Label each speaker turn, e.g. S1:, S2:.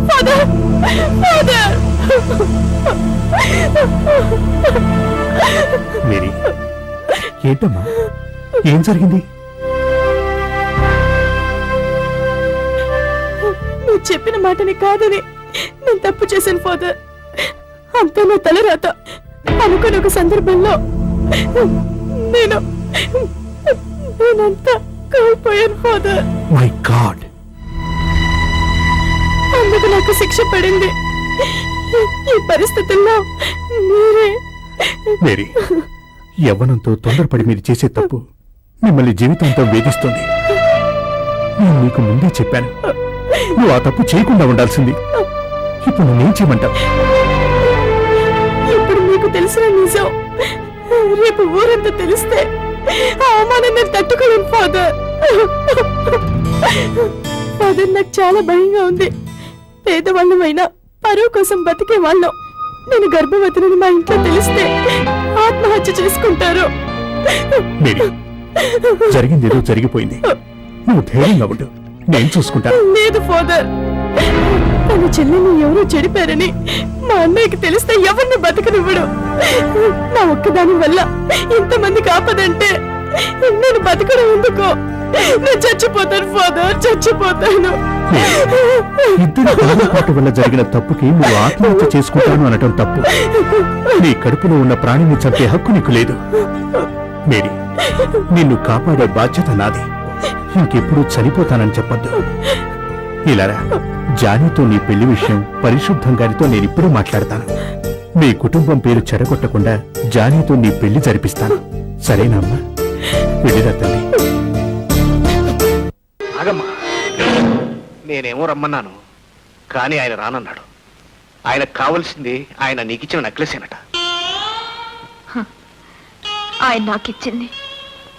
S1: Father father
S2: Mary, ఏంటమ్మా, ఏం జరిగింది?
S1: నువ్వు చెప్పిన మాటని కాదని నేను తప్పు చేశాను ఫాదర్. అంతా నా తలరాత. అనుకుని ఒక సందర్భంలో నేనంతా కోల్పోయాను ఫాదర్.
S2: మై గాడ్,
S1: అందుకు నాకు శిక్ష పడింది. ఈ పరిస్థితుల్లో మీరే.
S2: మేరీ, యవ్వనంతో తొందరపడి మీరు చేసే తప్పు మిమ్మల్ని జీవితాంతం వేధిస్తుంది. నేను నీకు ముందే చెప్పాను, నువ్వు ఆ తప్పు చేయకుండా ఉండాల్సింది. ఇప్పుడు నేనేం చేయమంటావు?
S1: ఇప్పుడు మీకు తెలిసిన నిజం రేపు ఊరంతా తెలిస్తే ఆ అవమానం నేను తట్టుకోలేను ఫాదర్. ఫాదర్, నాకు చాలా భయంగా ఉంది. పేదవాళ్ళమైనా పరువు కోసం బతికే వాళ్ళం. నేను గర్భవతిని మా ఇంట్లో తెలిస్తే ఆత్మహత్య చేసుకుంటారు.
S2: మేరీ, జరిగిందేదో జరిగిపోయింది. నువ్వు ధైర్యంగా ఉండు, నేను చూసుకుంటా.
S1: లేదు ఫాదర్, తన చెల్లెని ఎవరో చెడిపారని మా అన్నయ్యకి తెలిస్తే ఎవరిని బతకనివ్వడు. నా ఒక్కదాని వల్ల ఇంతమందికి ఆపదంటే నేను బతకడం ఎందుకో? నేను చచ్చిపోతాను ఫాదర్, చచ్చిపోతాను.
S2: ఇద్దరు తొందరపాటు వల్ల జరిగిన తప్పుకి నువ్వు ఆత్మహత్య చేసుకుంటాను అనటం తప్పు. నీ కడుపులో ఉన్న ప్రాణిని చంపే హక్కు నీకు లేదు. మేరీ, నిన్ను కాపాడే బాధ్యత నాది. ఇంకెప్పుడు చనిపోతానని చెప్పొద్దు. ఇలారా, జానీతో నీ పెళ్లి విషయం పరిశుద్ధం గారితో నేనిప్పుడే మాట్లాడతాను. మీ కుటుంబం పేరు చెడగొట్టకుండా జానీతో నీ పెళ్లి జరిపిస్తాను. సరేనా అమ్మా? వెళ్ళిరా తల్లి.
S3: ఆగమ్మా, నేనేమో రమ్మన్నాను, కానీ ఆయన రానన్నాడు. ఆయనకు కావలసింది ఆయన నీకిచ్చిన నెక్లెసేనట.
S4: ఆయన నాకిచ్చింది